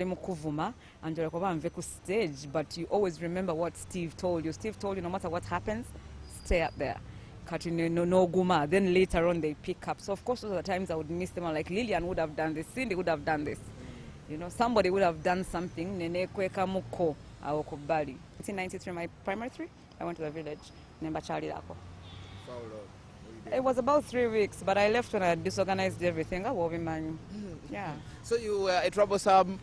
mukuvuma and you're like, stage, but you always remember what Steve told you. Steve told you no matter what happens, stay up there. No guma. Then later on they pick up. So of course those are the times I would miss them. I'm like, Lilian would have done this, Cindy would have done this. You know, somebody would have done something. 1993, my primary 3, I went to the village. It was about 3 weeks, but I left when I disorganized everything. Yeah. So you were a troublesome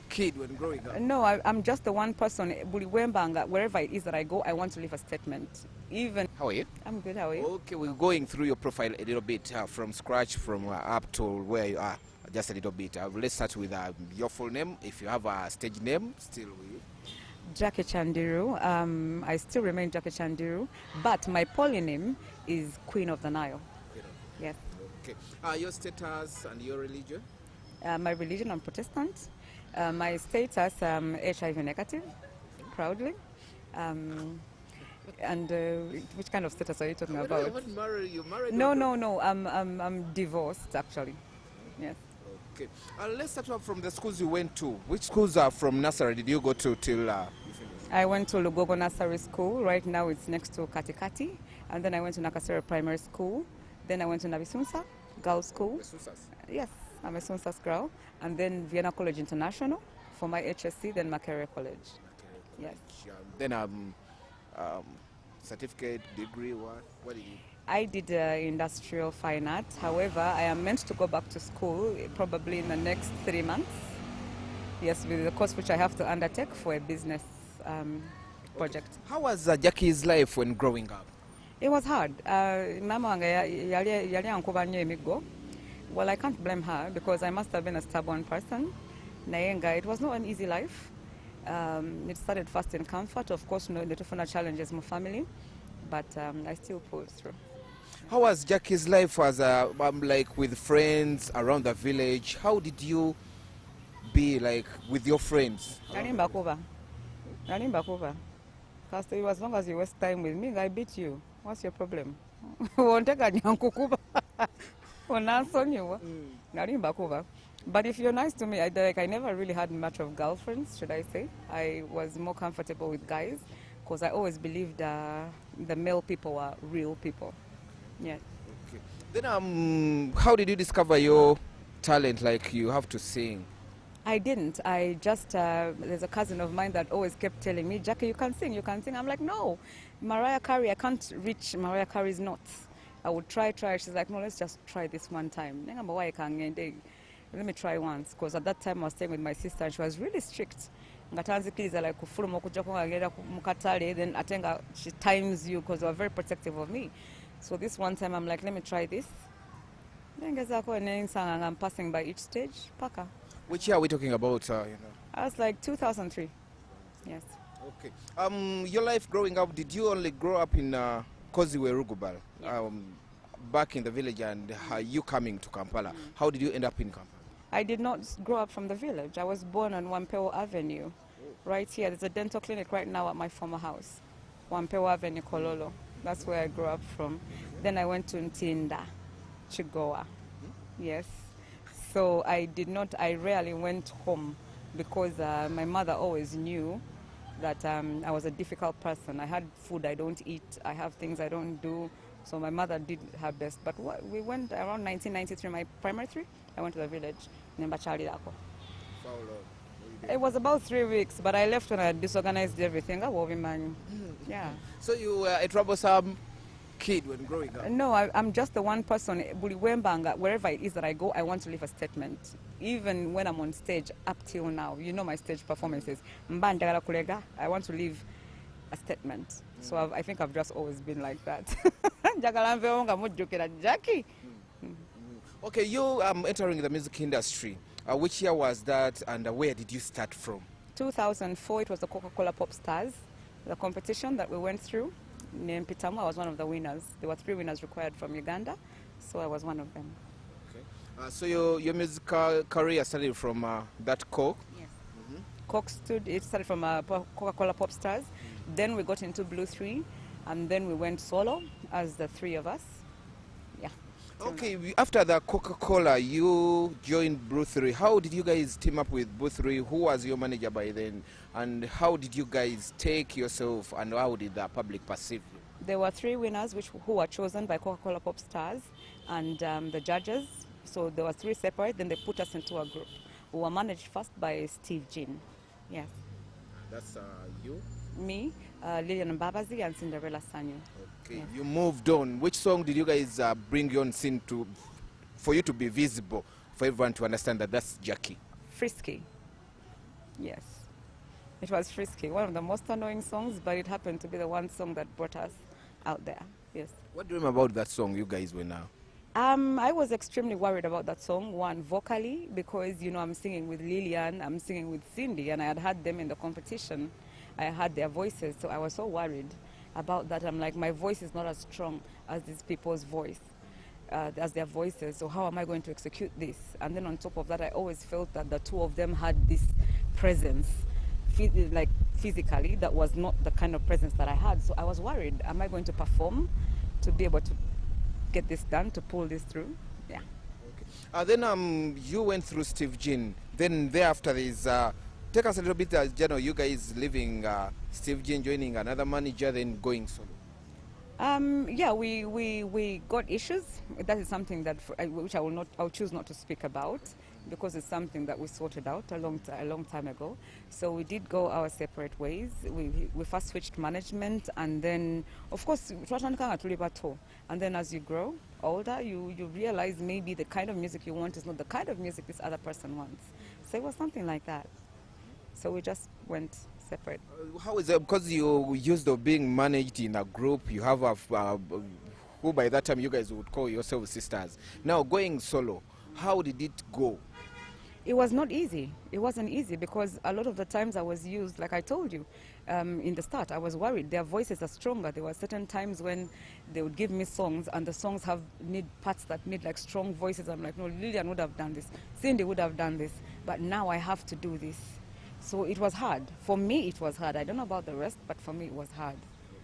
kid when growing up? No, I'm just the one person. Wherever it is that I go, I want to leave a statement. Even. How are you? I'm good. How are you? Okay, we're going through your profile a little bit from scratch, from up to where you are, just a little bit. Let's start with your full name. If you have a stage name, still with you. Jackie Chandiru. I still remain Jackie Chandiru, but my poly name is Queen of the Nile. Yes. Okay. Your status and your religion? My religion, I'm Protestant. My status, HIV negative, proudly. And which kind of status are you talking about? You married? No. I'm divorced, actually. Yes. Okay. Let's start off from the schools you went to. Which schools are from nursery did you go to till you finished? I went to Lugogo Nursery School. Right now it's next to Katikati. And then I went to Nakasero Primary School. Then I went to Nabisunsa Girls School. Yes, I'm a Sunsas girl. And then Vienna College International for my HSC, then Makerere College. Yes. Then certificate, degree, what did you? I did industrial fine arts. However, I am meant to go back to school probably in the next 3 months. Yes, with the course which I have to undertake for a business project. Okay. How was Jackie's life when growing up? It was hard. Mama wange yali ankuba nnyo emiggo. Well, I can't blame her because I must have been a stubborn person. Nayenga, it was not an easy life. It started first in comfort. Of course, no different challenges in my family, but I still pulled through. How was Jackie's life as like with friends around the village? How did you be like with your friends? Nalimbakuba. Because as long as you waste time with me, I beat you. What's your problem? But if you're nice to me, I never really had much of girlfriends, should I say. I was more comfortable with guys because I always believed the male people are real people. Yes. Okay. Then how did you discover your talent, like you have to sing? I didn't. I just, there's a cousin of mine that always kept telling me, Jackie, you can sing, you can sing. I'm like, no, Mariah Carey, I can't reach Mariah Carey's notes. I would try. She's like, no, let's just try this one time. Let me try once, because at that time I was staying with my sister and she was really strict. Then she times you because they were very protective of me. So this one time I'm like, let me try this. I'm passing by each stage. Paka. Which year are we talking about? I was like 2003. Yes. Okay. Your life growing up, did you only grow up in Koziwe Rugubal, back in the village, and you coming to Kampala? How did you end up in Kampala? I did not grow up from the village. I was born on Wampeo Avenue. Right here, there's a dental clinic right now at my former house. Wampeo Avenue, Kololo. That's where I grew up from. Then I went to Ntinda, Chigoa. Yes. So I rarely went home because my mother always knew that I was a difficult person. I had food I don't eat. I have things I don't do. So my mother did her best. But we went around 1993, my primary 3, I went to the village. It was about 3 weeks, but I left when I disorganized everything. Yeah. So you were a troublesome kid when growing up? No, I'm just the one person. Wherever it is that I go, I want to leave a statement. Even when I'm on stage, up till now, you know my stage performances. I want to leave a statement. So I think I've just always been like that. Jackie. Okay, you entering the music industry. Which year was that, and where did you start from? 2004, it was the Coca-Cola Pop Stars, the competition that we went through. Named Pitamu, I was one of the winners. There were 3 winners required from Uganda, so I was one of them. Okay. So your musical career started from that Coke? Yes. Coke it started from Coca-Cola Pop Stars. Then we got into Blue 3, and then we went solo as the 3 of us. Yeah. Okay, after the Coca-Cola, you joined Brew3. How did you guys team up with Brew3? Who was your manager by then? And how did you guys take yourself, and how did the public perceive you? There were 3 winners who were chosen by Coca-Cola Pop Stars and the judges. So there were 3 separate, then they put us into a group. We were managed first by Steve Jean. Yes. That's you? Me, Lilian Mbabazi and Cinderella Sanyu. Okay, Yes. you moved on. Which song did you guys bring you on scene to, for you to be visible, for everyone to understand that that's Jackie? Frisky. Yes. It was Frisky, one of the most annoying songs, but it happened to be the one song that brought us out there. Yes. What do you remember about that song you guys were now? I was extremely worried about that song, one, vocally, because, I'm singing with Lilian, I'm singing with Cindy, and I had had them in the competition. I had their voices, so I was so worried about that. I'm like, my voice is not as strong as these people's voice, as their voices, so how am I going to execute this? And then on top of that, I always felt that the 2 of them had this presence, like physically, that was not the kind of presence that I had. So I was worried, am I going to perform to be able to get this done, to pull this through? Yeah. Okay. Then you went through Steve Jean. Then thereafter is take us a little bit, you guys leaving Steve Jean, joining another manager, then going solo. Yeah, we got issues. That is something that which I'll choose not to speak about, because it's something that we sorted out a long time ago. So we did go our separate ways. We first switched management, and then of course and then as you grow older, you realize maybe the kind of music you want is not the kind of music this other person wants. So it was something like that. So we just went separate. How is it? Because you used to being managed in a group, you have who by that time you guys would call yourselves sisters. Now going solo, how did it go? It was not easy. It wasn't easy, because a lot of the times I was used, like I told you, in the start, I was worried. Their voices are stronger. There were certain times when they would give me songs, and the songs need parts that need like strong voices. I'm like, no, Lilian would have done this, Cindy would have done this, but now I have to do this. So it was hard. For me, it was hard. I don't know about the rest, but for me, it was hard.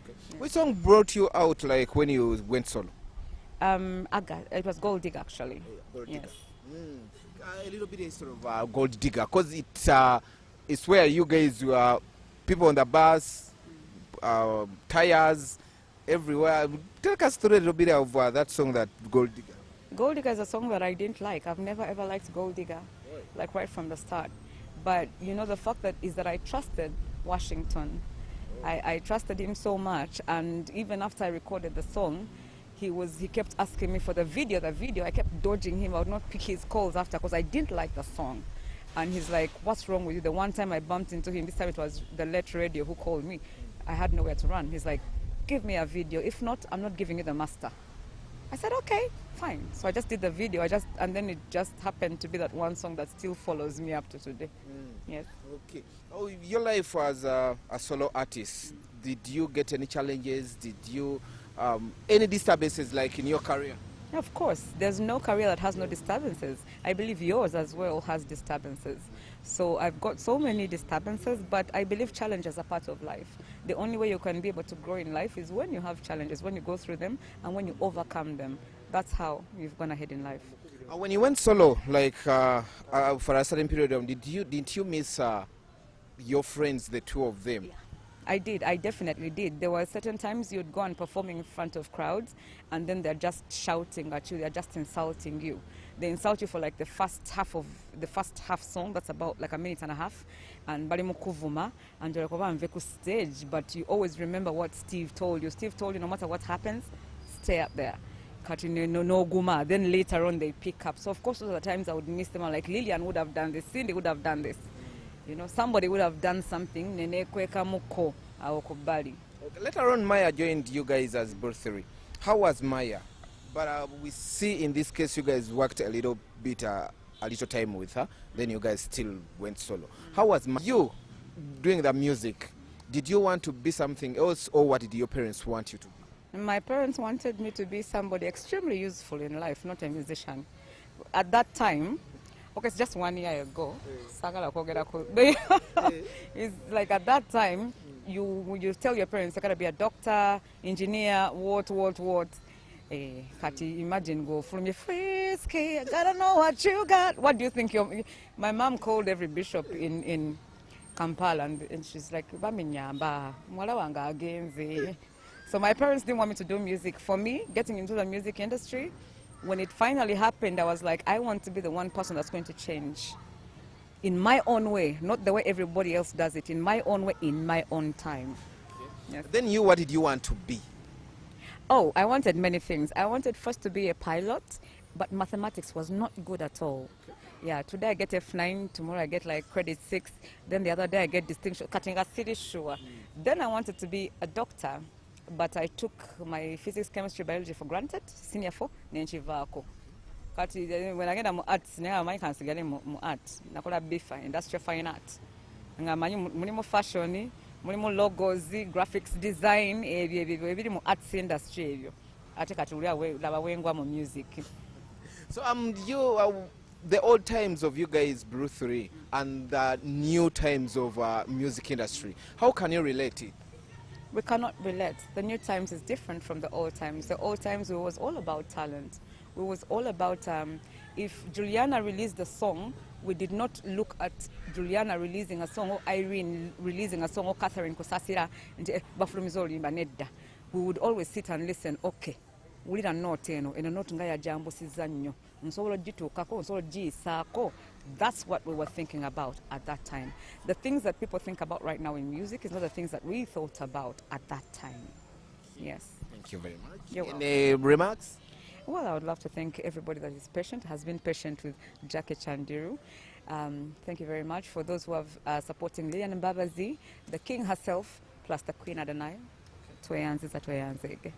Okay. Yeah. Which song brought you out, like when you went solo? It was Gold Digger, actually. Gold Digger. Yes. A little bit sort of Gold Digger, because it's where you guys were, people on the bus, tires, everywhere. Take us through a little bit of that song, that Gold Digger. Gold Digger is a song that I didn't like. I've never ever liked Gold Digger, like right from the start. But the fact is that I trusted Washington. I trusted him so much, and even after I recorded the song, he kept asking me for the video. I kept dodging him. I would not pick his calls after, because I didn't like the song. And he's like, what's wrong with you? The one time I bumped into him, this time it was the Let Radio who called me. I had nowhere to run. He's like, give me a video. If not, I'm not giving you the master. I said, okay, fine. So I just did the video. And then it just happened to be that one song that still follows me up to today. Yes. Okay. Oh, your life as a solo artist, did you get any challenges? Did you any disturbances, like in your career? Of course, there's no career that has no disturbances. I believe yours as well has disturbances. So I've got so many disturbances, but I believe challenges are part of life. The only way you can be able to grow in life is when you have challenges, when you go through them, and when you overcome them. That's how you've gone ahead in life. When you went solo, like for a certain period, didn't you miss your friends, the 2 of them? Yeah. I did. I definitely did. There were certain times you'd go and performing in front of crowds, and then they're just shouting at you. They're just insulting you. They insult you for like the first half song. That's about like a minute and a half. And bali mukuvuma, and you're like, stage. But you always remember what Steve told you. Steve told you, no matter what happens, stay up there. No guma. Then later on they pick up. So of course those are the times I would miss them. I'm like, Lilian would have done this, Cindy would have done this. Somebody would have done something. Okay. Later on, Maya joined you guys as Brew3. How was Maya? But we see in this case you guys worked a little time with her. Then you guys still went solo. How was you doing the music? Did you want to be something else, or what did your parents want you to be? My parents wanted me to be somebody extremely useful in life, not a musician. At that time, okay, it's just 1 year ago. It's like at that time, you tell your parents you're going to be a doctor, engineer, what. Kati, imagine go from your frisky, I gotta know what you got. What do you think my mom called every bishop in Kampala and she's like, "Baminyamba, mwala wanga agenze." So my parents didn't want me to do music. For me, getting into the music industry, when it finally happened, I was like, I want to be the one person that's going to change in my own way, not the way everybody else does it, in my own way, in my own time. Yes. Then you, what did you want to be? Oh, I wanted many things. I wanted first to be a pilot, but mathematics was not good at all. Yeah, today I get F9, tomorrow I get like credit 6, then the other day I get distinction, cutting a city sure. Then I wanted to be a doctor, but I took my physics, chemistry, biology for granted, senior 4, nenchivako. Kati when I get mu arts, I might consider mu art. Nakola BIFA, industrial fine art. Ngamanyi mulimu fashion, mulimu logos, graphics design, ebiri mu arts industry ebyo. Ate kati uli laba wengwa mu music. So the old times of you guys Brew 3 and the new times of music industry, how can you relate it? We cannot relate. The new times is different from the old times. The old times it was all about talent. It was all about if Juliana released a song, we did not look at Juliana releasing a song or Irene releasing a song or Catherine Kosasira and we would always sit and listen. Okay, we didn't know eno not ngaya jambo sizanyo nsolo jitukako nsolo jisako. That's what we were thinking about at that time. The things that people think about right now in music is not the things that we thought about at that time. Yes. Thank you very much. You're Any remarks? Well, I would love to thank everybody that is patient, has been patient with Jackie Chandiru. Thank you very much for those who have supporting Lilian Mbabazi, the king herself, plus the queen Adonai. Tweyanziza tweyanzege.